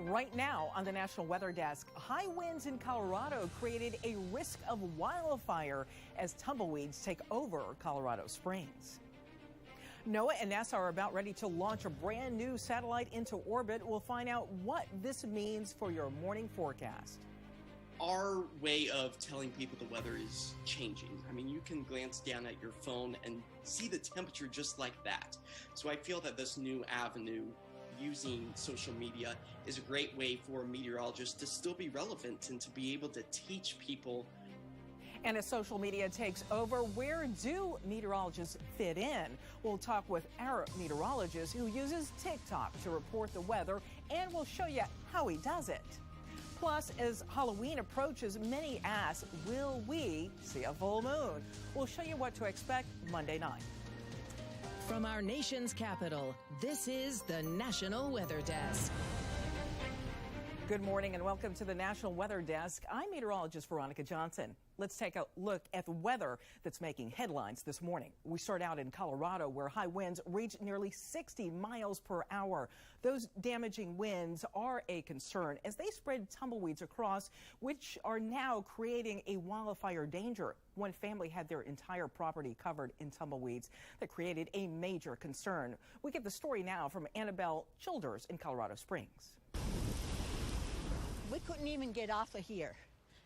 Right now on the National Weather Desk, high winds in Colorado created a risk of wildfire as tumbleweeds take over Colorado Springs. NOAA and NASA are about ready to launch a brand new satellite into orbit. We'll find out what this means for your morning forecast. Our way of telling people the weather is changing. I mean, you can glance down at your phone and see the temperature just like that. So I feel that this new avenue using social media is a great way for meteorologists to still be relevant and to be able to teach people. And as social media takes over, where do meteorologists fit in? We'll talk with our meteorologist who uses TikTok to report the weather, and we'll show you how he does it. Plus, as Halloween approaches, many ask, will we see a full moon? We'll show you what to expect Monday night. From our nation's capital, this is the National Weather Desk. Good morning and welcome to the National Weather Desk. I'm meteorologist Veronica Johnson. Let's take a look at the weather that's making headlines this morning. We start out in Colorado, where high winds reach nearly 60 miles per hour. Those damaging winds are a concern as they spread tumbleweeds across, which are now creating a wildfire danger. One family had their entire property covered in tumbleweeds that created a major concern. We get the story now from Annabelle Childers in Colorado Springs. We couldn't even get off of here.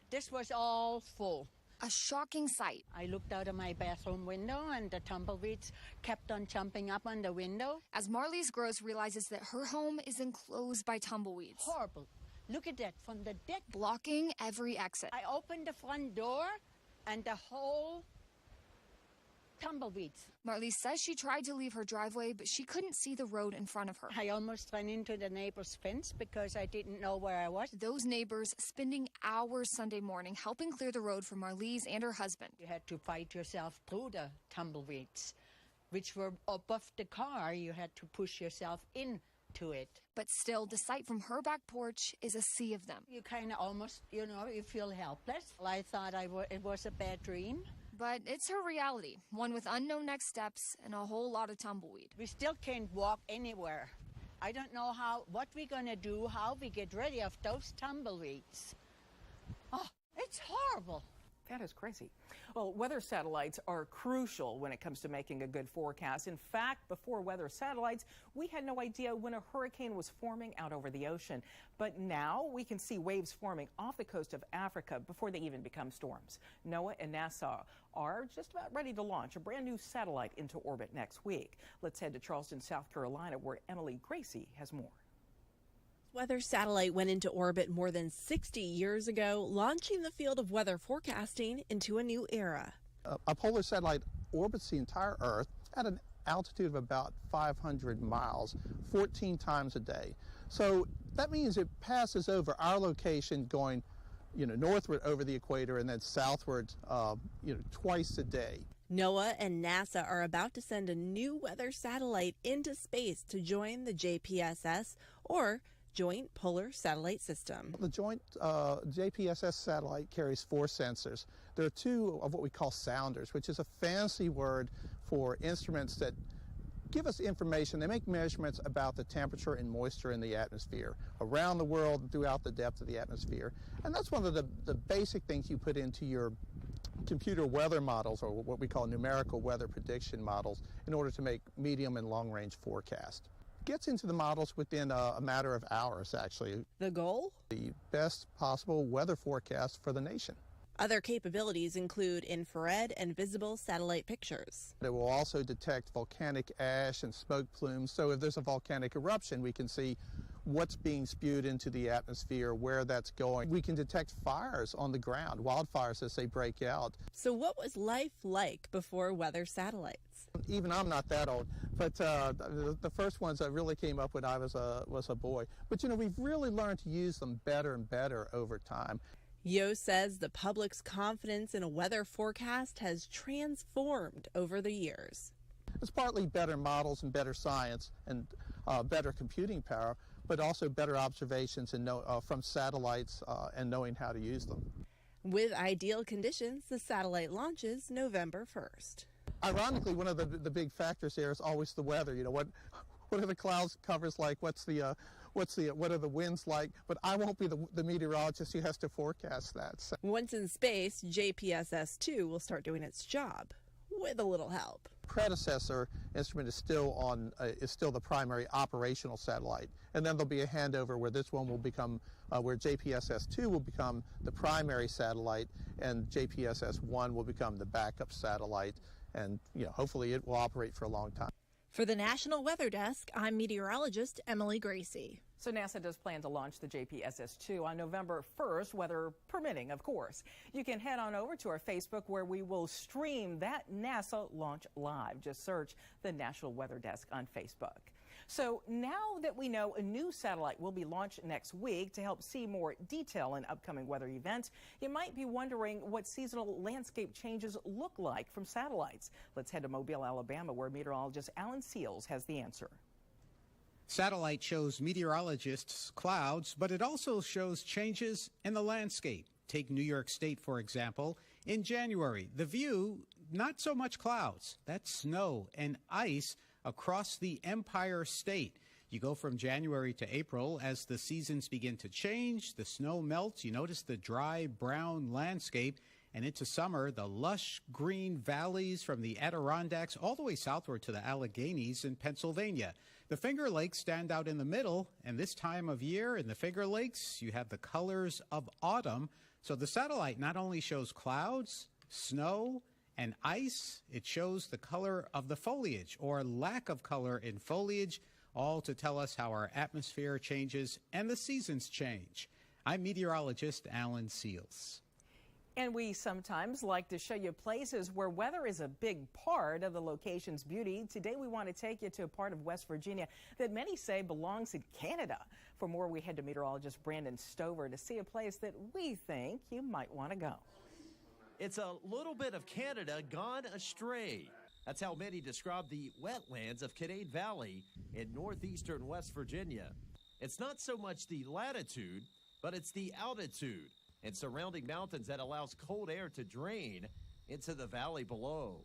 This was all full. A shocking sight. I looked out of my bathroom window and the tumbleweeds kept on jumping up on the window. As Marlise Gross realizes that her home is enclosed by tumbleweeds. Horrible. Look at that from the deck. Blocking every exit. I opened the front door and the whole tumbleweeds. Marlise says she tried to leave her driveway, but she couldn't see the road in front of her. I almost ran into the neighbor's fence because I didn't know where I was. Those neighbors spending hours Sunday morning helping clear the road for Marlise and her husband. You had to fight yourself through the tumbleweeds, which were above the car. You had to push yourself into it. But still, the sight from her back porch is a sea of them. You kind of almost, you feel helpless. I thought it was a bad dream. But it's her reality, one with unknown next steps and a whole lot of tumbleweed. We still can't walk anywhere. I don't know what we're going to do, how we get rid of those tumbleweeds. Oh, it's horrible. That is crazy. Well, weather satellites are crucial when it comes to making a good forecast. In fact, before weather satellites, we had no idea when a hurricane was forming out over the ocean. But now we can see waves forming off the coast of Africa before they even become storms. NOAA and NASA are just about ready to launch a brand new satellite into orbit next week. Let's head to Charleston, South Carolina, where Emily Gracie has more. Weather satellite went into orbit more than 60 years ago, launching the field of weather forecasting into a new era. A polar satellite orbits the entire Earth at an altitude of about 500 miles, 14 times a day. So that means it passes over our location going, northward over the equator and then southward, twice a day. NOAA and NASA are about to send a new weather satellite into space to join the JPSS, or Joint Polar Satellite System. The Joint JPSS satellite carries 4 sensors. There are 2 of what we call sounders, which is a fancy word for instruments that give us information. They make measurements about the temperature and moisture in the atmosphere around the world and throughout the depth of the atmosphere. And that's one of the basic things you put into your computer weather models, or what we call numerical weather prediction models, in order to make medium and long range forecasts. Gets into the models within a matter of hours, actually. The goal? The best possible weather forecast for the nation. Other capabilities include infrared and visible satellite pictures. It will also detect volcanic ash and smoke plumes, so if there's a volcanic eruption, we can see what's being spewed into the atmosphere, where that's going. We can detect fires on the ground, wildfires as they break out. So what was life like before weather satellites? Even I'm not that old, but the first ones I really came up when I was a boy. But we've really learned to use them better and better over time. Yo says the public's confidence in a weather forecast has transformed over the years. It's partly better models and better science and better computing power, but also better observations and from satellites and knowing how to use them. With ideal conditions, the satellite launches November 1st. Ironically, one of the big factors there is always the weather. What are the clouds covers like? What's the what are the winds like, but I won't be the meteorologist who has to forecast that. So. Once in space, JPSS-2 will start doing its job with a little help. Predecessor instrument is still the primary operational satellite, and then there'll be a handover where this one will become where JPSS-2 will become the primary satellite, and JPSS-1 will become the backup satellite, and hopefully it will operate for a long time. For the National Weather Desk, I'm meteorologist Emily Gracie. So NASA does plan to launch the JPSS-2 on November 1st, weather permitting, of course. You can head on over to our Facebook where we will stream that NASA launch live. Just search the National Weather Desk on Facebook. So now that we know a new satellite will be launched next week to help see more detail in upcoming weather events, you might be wondering what seasonal landscape changes look like from satellites. Let's head to Mobile, Alabama, where meteorologist Alan Seals has the answer. Satellite shows meteorologists clouds, but it also shows changes in the landscape. Take New York State, for example. In January, the view, not so much clouds. That's snow and ice across the Empire State. You go from January to April as the seasons begin to change, the snow melts, you notice the dry brown landscape, and into summer, the lush green valleys from the Adirondacks all the way southward to the Alleghenies in Pennsylvania. The Finger Lakes stand out in the middle, and this time of year in the Finger Lakes, you have the colors of autumn. So the satellite not only shows clouds, snow, and ice, it shows the color of the foliage or lack of color in foliage, all to tell us how our atmosphere changes and the seasons change. I'm meteorologist Alan Seals. And we sometimes like to show you places where weather is a big part of the location's beauty. Today we want to take you to a part of West Virginia that many say belongs in Canada. For more, we head to meteorologist Brandon Stover to see a place that we think you might want to go. It's a little bit of Canada gone astray. That's how many describe the wetlands of Canade Valley in northeastern West Virginia. It's not so much the latitude, but it's the altitude and surrounding mountains that allows cold air to drain into the valley below.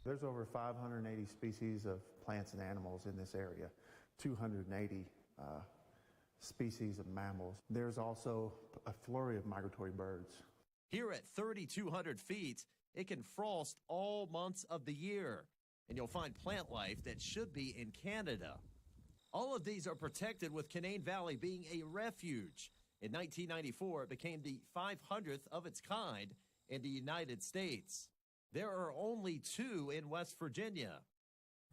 There's over 580 species of plants and animals in this area, 280 species of mammals. There's also a flurry of migratory birds. Here at 3,200 feet, it can frost all months of the year, and you'll find plant life that should be in Canada. All of these are protected, with Canade Valley being a refuge. In 1994, it became the 500th of its kind in the United States. There are only 2 in West Virginia.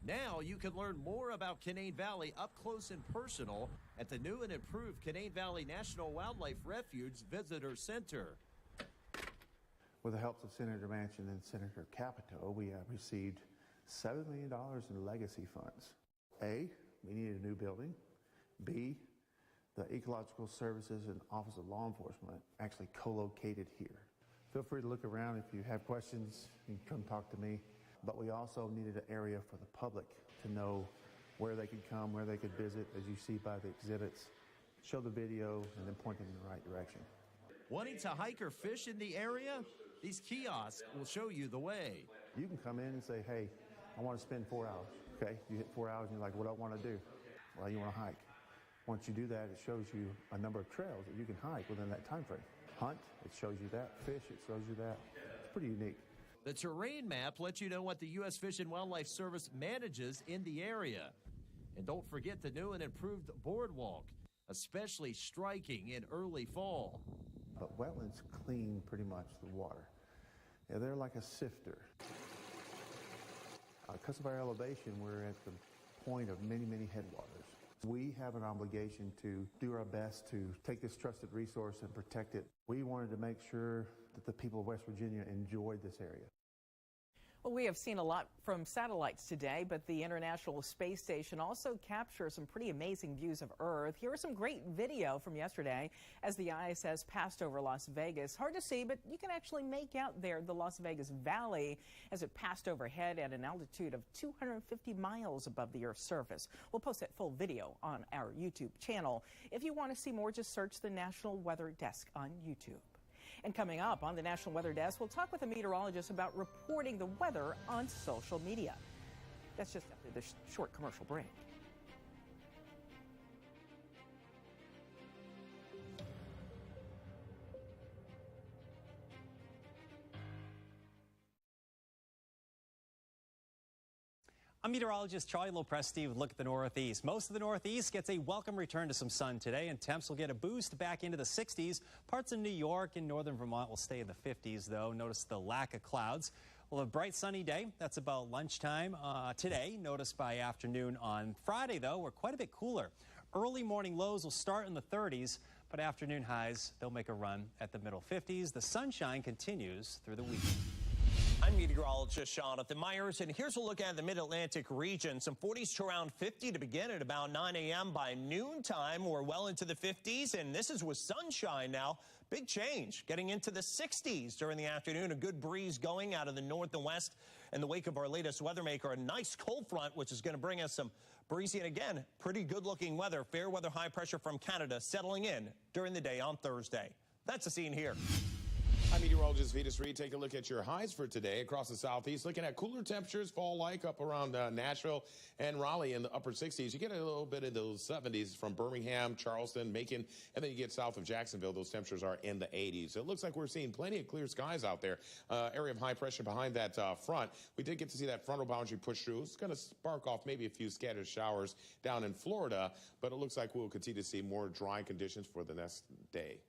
Now you can learn more about Canade Valley up close and personal at the new and improved Canade Valley National Wildlife Refuge Visitor Center. With the help of Senator Manchin and Senator Capito, we have received $7 million in legacy funds. A, we needed a new building. B, the Ecological Services and Office of Law Enforcement actually co-located here. Feel free to look around. If you have questions, you can come talk to me. But we also needed an area for the public to know where they could come, where they could visit, as you see by the exhibits, show the video, and then point them in the right direction. Wanting to hike or fish in the area? These kiosks will show you the way. You can come in and say, hey, I want to spend 4 hours. Okay, you hit 4 hours and you're like, what do I want to do? Well, you want to hike. Once you do that, it shows you a number of trails that you can hike within that time frame. Hunt, it shows you that. Fish, it shows you that. It's pretty unique. The terrain map lets you know what the U.S. Fish and Wildlife Service manages in the area. And don't forget the new and improved boardwalk, especially striking in early fall. But wetlands clean pretty much the water. Yeah, they're like a sifter. Because of our elevation, we're at the point of many, many headwaters. We have an obligation to do our best to take this trusted resource and protect it. We wanted to make sure that the people of West Virginia enjoyed this area. Well, we have seen a lot from satellites today, but the International Space Station also captures some pretty amazing views of Earth. Here is some great video from yesterday as the ISS passed over Las Vegas. Hard to see, but you can actually make out there the Las Vegas Valley as it passed overhead at an altitude of 250 miles above the Earth's surface. We'll post that full video on our YouTube channel. If you want to see more, just search the National Weather Desk on YouTube. And coming up on the National Weather Desk, we'll talk with a meteorologist about reporting the weather on social media. That's just after this short commercial break. I'm meteorologist Charlie Lopresti with a look at the Northeast. Most of the Northeast gets a welcome return to some sun today, and temps will get a boost back into the 60s. Parts of New York and northern Vermont will stay in the 50s, though. Notice the lack of clouds. We'll have a bright sunny day. That's about lunchtime today. Notice by afternoon on Friday, though, we're quite a bit cooler. Early morning lows will start in the 30s, but afternoon highs, they'll make a run at the middle 50s. The sunshine continues through the week. I'm meteorologist Jonathan Myers, and here's a look at the mid-Atlantic region. Some 40s to around 50 to begin at about 9 a.m. By noontime, we're well into the 50s, and this is with sunshine now. Big change, getting into the 60s during the afternoon. A good breeze going out of the north and west in the wake of our latest weather maker, a nice cold front, which is going to bring us some breezy and, again, pretty good-looking weather. Fair weather high pressure from Canada settling in during the day on Thursday. That's the scene here. I'm meteorologist Vitas Reed. Take a look at your highs for today across the southeast. Looking at cooler temperatures, fall-like up around Nashville and Raleigh in the upper 60s. You get a little bit of those 70s from Birmingham, Charleston, Macon, and then you get south of Jacksonville. Those temperatures are in the 80s. It looks like we're seeing plenty of clear skies out there. Area of high pressure behind that front. We did get to see that frontal boundary push through. It's going to spark off maybe a few scattered showers down in Florida, but it looks like we'll continue to see more dry conditions for the next day.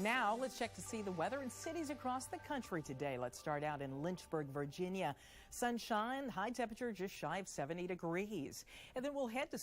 Now let's check to see the weather in cities across the country today. Let's start out in Lynchburg, Virginia. Sunshine, high temperature just shy of 70 degrees. And then we'll head to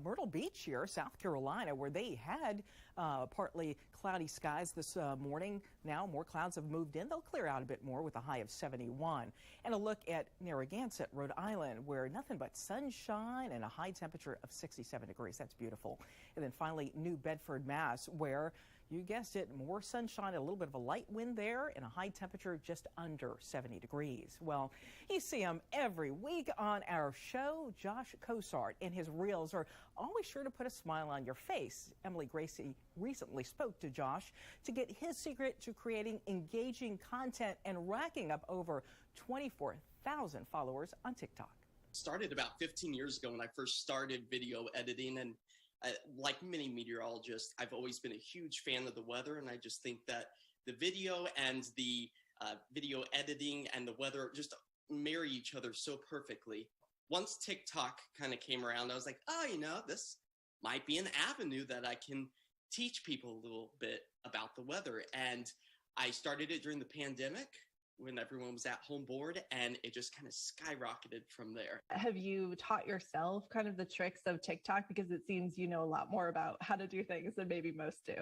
Myrtle Beach here, South Carolina, where they had partly cloudy skies this morning. Now more clouds have moved in. They'll clear out a bit more with a high of 71. And a look at Narragansett, Rhode Island, where nothing but sunshine and a high temperature of 67 degrees. That's beautiful. And then finally, New Bedford, Mass, where you guessed it, more sunshine, a little bit of a light wind there, and a high temperature just under 70 degrees. Well, you see him every week on our show. Josh Cosart and his reels are always sure to put a smile on your face. Emily Gracie recently spoke to Josh to get his secret to creating engaging content and racking up over 24,000 followers on TikTok. Started about 15 years ago when I first started video editing, and like many meteorologists, I've always been a huge fan of the weather, and I just think that the video and the video editing and the weather just marry each other so perfectly. Once TikTok kind of came around, I was like, oh, this might be an avenue that I can teach people a little bit about the weather. And I started it during the pandemic when everyone was at home bored, and it just kind of skyrocketed from there. Have you taught yourself kind of the tricks of TikTok? Because it seems you know a lot more about how to do things than maybe most do.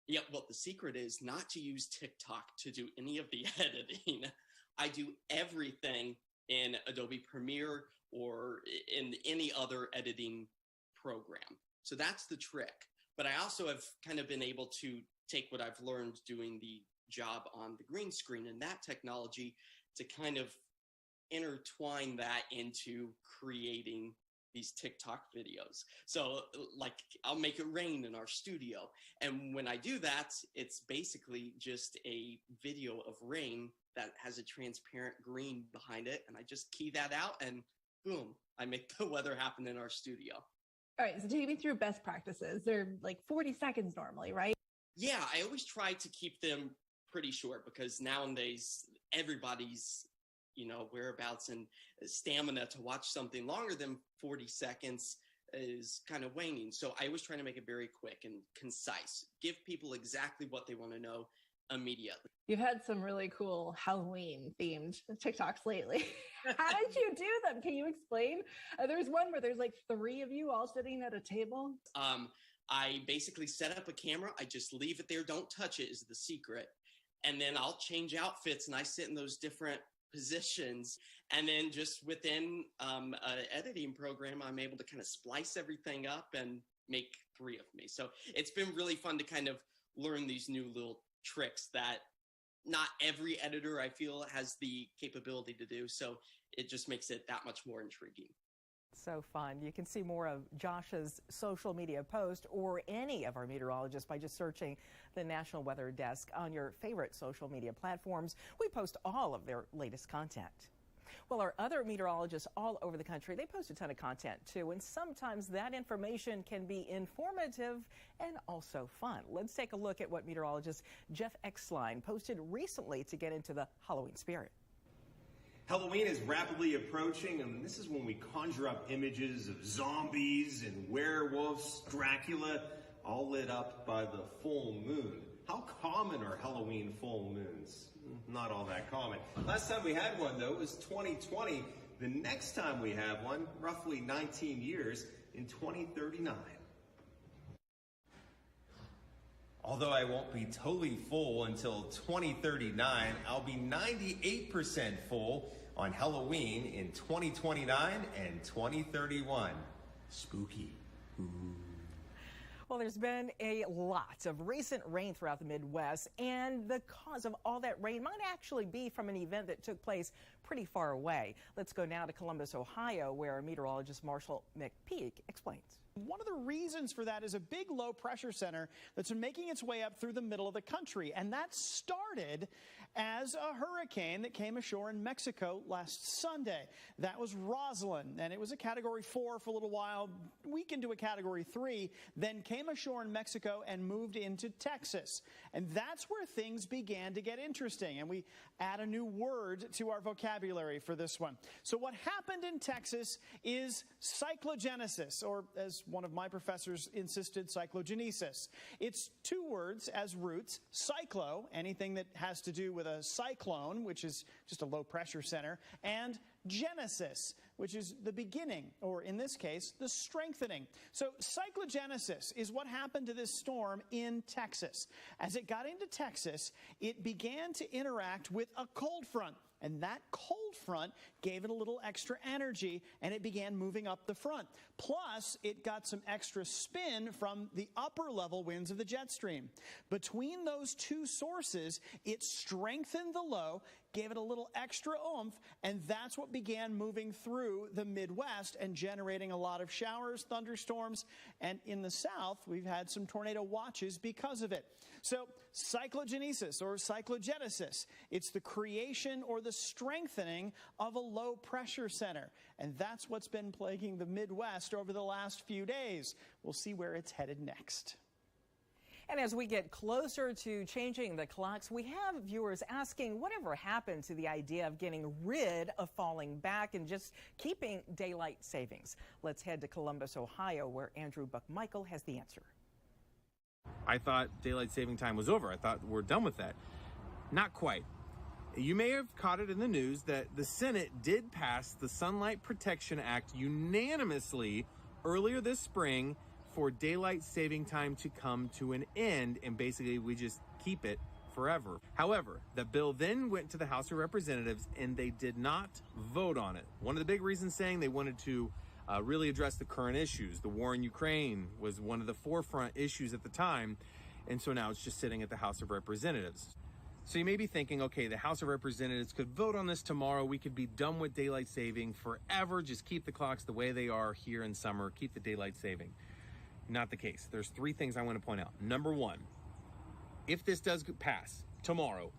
Yeah, well, the secret is not to use TikTok to do any of the editing. I do everything in Adobe Premiere or in any other editing program. So that's the trick. But I also have kind of been able to take what I've learned doing the job on the green screen and that technology to kind of intertwine that into creating these TikTok videos. So like I'll make it rain in our studio. And when I do that, it's basically just a video of rain that has a transparent green behind it. And I just key that out and boom, I make the weather happen in our studio. All right, so take me through best practices. They're like 40 seconds normally, right? Yeah, I always try to keep them pretty short because nowadays everybody's, whereabouts and stamina to watch something longer than 40 seconds is kind of waning. So I always try to make it very quick and concise, give people exactly what they want to know immediately. You've had some really cool Halloween themed TikToks lately. How did you do them? Can you explain? There's one where there's like 3 of you all sitting at a table. I basically set up a camera. I just leave it there. Don't touch it is the secret. And then I'll change outfits and I sit in those different positions. And then just within an editing program, I'm able to kind of splice everything up and make 3 of me. So it's been really fun to kind of learn these new little tricks that not every editor, I feel, has the capability to do. So it just makes it that much more intriguing. So fun. You can see more of Josh's social media post or any of our meteorologists by just searching the National Weather Desk on your favorite social media platforms. We post all of their latest content. Well, our other meteorologists all over the country, they post a ton of content too, and sometimes that information can be informative and also fun. Let's take a look at what meteorologist Jeff Exline posted recently to get into the Halloween spirit. Halloween is rapidly approaching, and this is when we conjure up images of zombies and werewolves, Dracula, all lit up by the full moon. How common are Halloween full moons? Not all that common. Last time we had one, though, was 2020. The next time we have one, roughly 19 years, in 2039. Although I won't be totally full until 2039, I'll be 98% full on Halloween in 2029 and 2031. Spooky. Ooh. Well, there's been a lot of recent rain throughout the Midwest, and the cause of all that rain might actually be from an event that took place pretty far away. Let's go now to Columbus, Ohio, where meteorologist Marshall McPeak explains. One of the reasons for that is a big low pressure center that's been making its way up through the middle of the country. And that started as a hurricane that came ashore in Mexico last Sunday. That was Rosalind, and it was a Category 4 for a little while, weakened to a Category 3, then came ashore in Mexico and moved into Texas. And that's where things began to get interesting. And we add a new word to our vocabulary for this one. So what happened in Texas is cyclogenesis, or as one of my professors insisted, cyclogenesis. It's 2 words as roots: cyclo, anything that has to do with a cyclone, which is just a low pressure center, and genesis, which is the beginning, or in this case, the strengthening. So cyclogenesis is what happened to this storm in Texas. As it got into Texas, it began to interact with a cold front. And that cold front gave it a little extra energy, and it began moving up the front. Plus, it got some extra spin from the upper level winds of the jet stream. Between those 2 sources, it strengthened the low, gave it a little extra oomph, and that's what began moving through the Midwest and generating a lot of showers, thunderstorms, and in the south, we've had some tornado watches because of it. So cyclogenesis or cyclogenesis, it's the creation or the strengthening of a low pressure center. And that's what's been plaguing the Midwest over the last few days. We'll see where it's headed next. And as we get closer to changing the clocks, we have viewers asking whatever happened to the idea of getting rid of falling back and just keeping daylight savings. Let's head to Columbus, Ohio, where Andrew Buckmichael has the answer. I thought daylight saving time was over. I thought we're done with that. Not quite. You may have caught it in the news that the Senate did pass the Sunlight Protection Act unanimously earlier this spring for daylight saving time to come to an end, and basically we just keep it forever. However, the bill then went to the House of Representatives and they did not vote on it. One of the big reasons saying they wanted to really address the current issues. The war in Ukraine was one of the forefront issues at the time, and so now it's just sitting at the House of Representatives. So you may be thinking, okay, the House of Representatives could vote on this tomorrow. We could be done with daylight saving forever. Just keep the clocks the way they are here in summer. Keep the daylight saving. Not the case. There's 3 things I want to point out. Number 1, if this does pass tomorrow,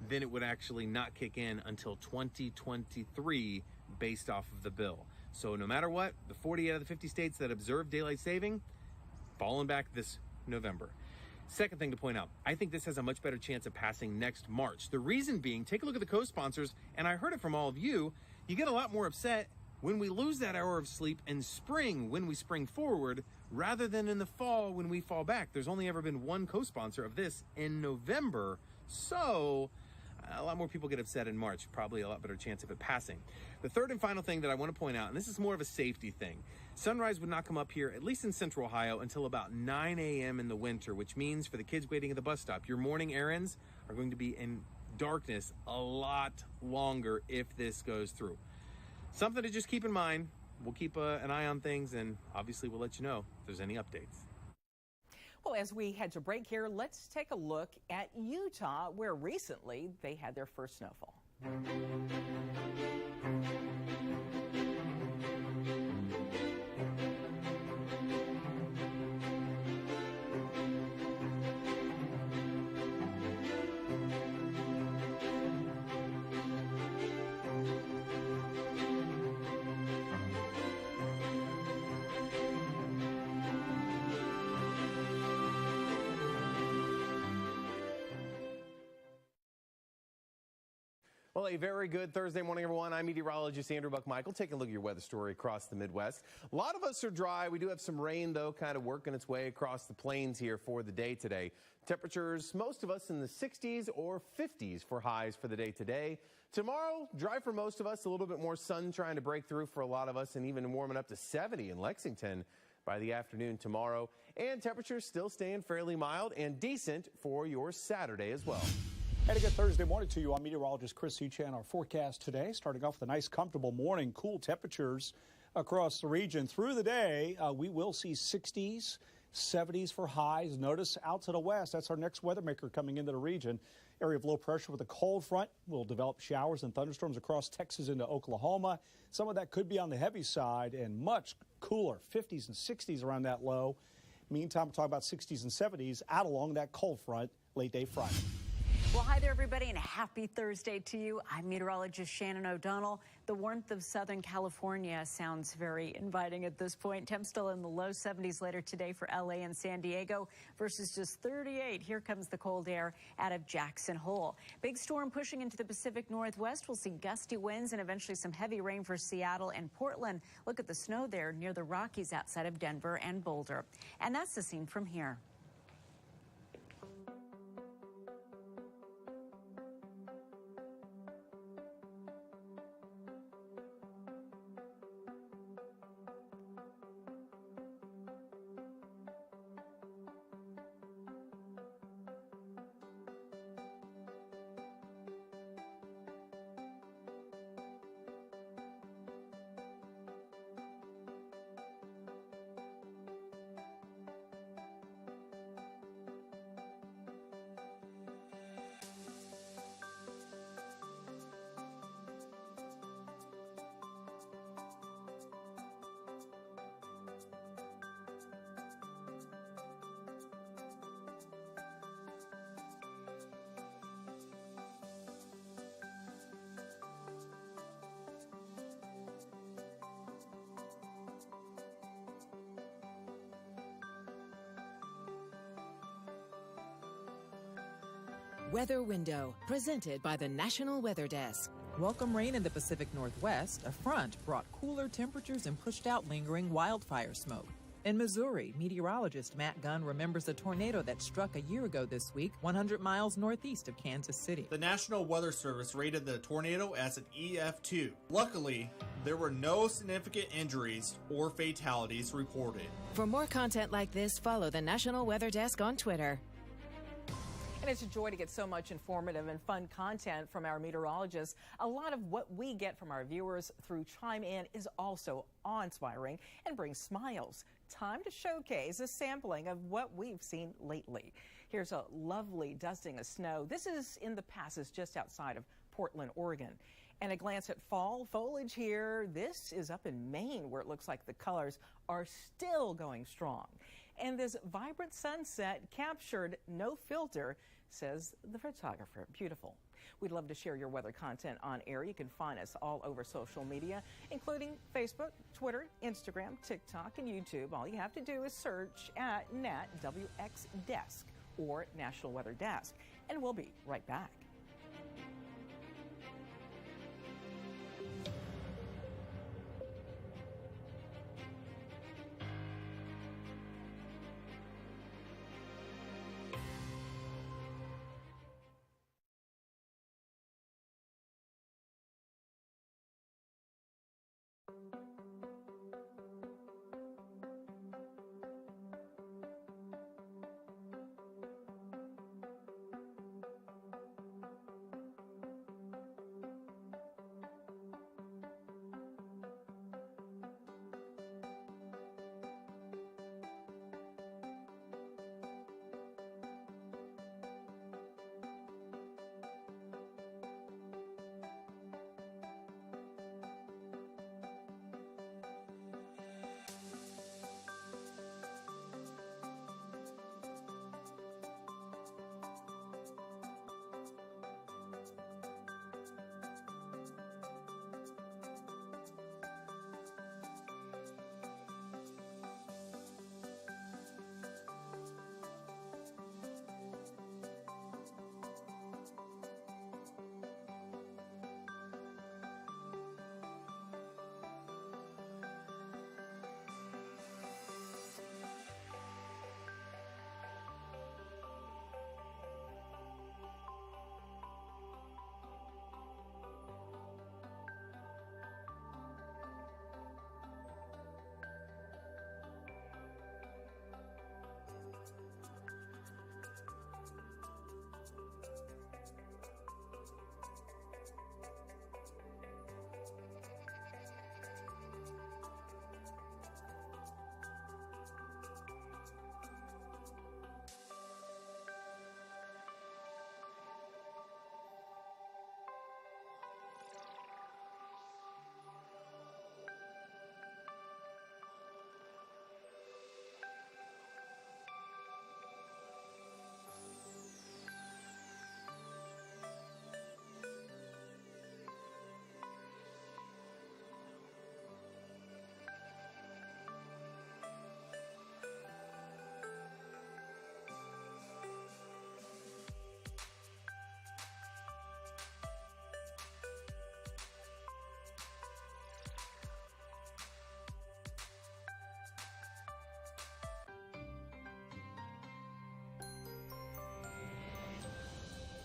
then it would actually not kick in until 2023 based off of the bill. So no matter what, the 40 out of the 50 states that observe daylight saving, falling back this November. Second thing to point out, I think this has a much better chance of passing next March. The reason being, take a look at the co-sponsors, and I heard it from all of you, you get a lot more upset when we lose that hour of sleep in spring when we spring forward, rather than in the fall when we fall back. There's only ever been 1 co-sponsor of this in November So a lot more people get upset in March, probably a lot better chance of it passing. The third and final thing that I want to point out, and this is more of a safety thing, sunrise would not come up here, at least in central Ohio, until about 9 a.m. in the winter, which means for the kids waiting at the bus stop, your morning errands are going to be in darkness a lot longer if this goes through. Something to just keep in mind. We'll keep an eye on things, and obviously we'll let you know if there's any updates. Well, as we head to break here, let's take a look at Utah, where recently they had their first snowfall. Well, a very good Thursday morning, everyone. I'm meteorologist Andrew Buckmichael, taking a look at your weather story across the Midwest. A lot of us are dry. We do have some rain, though, kind of working its way across the plains here for the day today. Temperatures, most of us in the 60s or 50s for highs for the day today. Tomorrow, dry for most of us, a little bit more sun trying to break through for a lot of us, and even warming up to 70 in Lexington by the afternoon tomorrow. And temperatures still staying fairly mild and decent for your Saturday as well. And a good Thursday morning to you. I'm meteorologist Chris Sechan. Our forecast today, starting off with a nice, comfortable morning, cool temperatures across the region. Through the day, we will see 60s, 70s for highs. Notice out to the west, that's our next weather maker coming into the region. Area of low pressure with a cold front will develop showers and thunderstorms across Texas into Oklahoma. Some of that could be on the heavy side and much cooler, 50s and 60s around that low. Meantime, we're talking about 60s and 70s out along that cold front late day Friday. Well, hi there, everybody, and a happy Thursday to you. I'm meteorologist Shannon O'Donnell. The warmth of Southern California sounds very inviting at this point. Temps still in the low 70s later today for LA and San Diego versus just 38. Here comes the cold air out of Jackson Hole. Big storm pushing into the Pacific Northwest. We'll see gusty winds and eventually some heavy rain for Seattle and Portland. Look at the snow there near the Rockies outside of Denver and Boulder. And that's the scene from here. Weather Window, presented by the National Weather Desk. Welcome rain in the Pacific Northwest. A front brought cooler temperatures and pushed out lingering wildfire smoke. In Missouri, meteorologist Matt Gunn remembers a tornado that struck a year ago this week, 100 miles northeast of Kansas City. The National Weather Service rated the tornado as an EF2. Luckily, there were no significant injuries or fatalities reported. For more content like this, follow the National Weather Desk on Twitter. And it's a joy to get so much informative and fun content from our meteorologists. A lot of what we get from our viewers through Chime In is also awe-inspiring and brings smiles. Time to showcase a sampling of what we've seen lately. Here's a lovely dusting of snow. This is in the passes just outside of Portland, Oregon. And a glance at fall foliage here. This is up in Maine, where it looks like the colors are still going strong. And this vibrant sunset captured no filter, says the photographer. Beautiful. We'd love to share your weather content on air. You can find us all over social media, including Facebook, Twitter, Instagram, TikTok, and YouTube. All you have to do is search at NatWX Desk or National Weather Desk, and we'll be right back.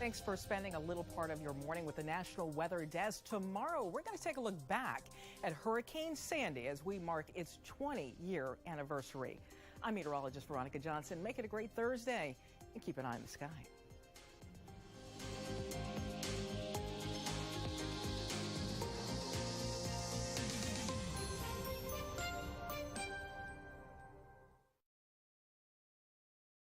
Thanks for spending a little part of your morning with the National Weather Desk. Tomorrow, we're going to take a look back at Hurricane Sandy as we mark its 20-year anniversary. I'm meteorologist Veronica Johnson. Make it a great Thursday and keep an eye on the sky.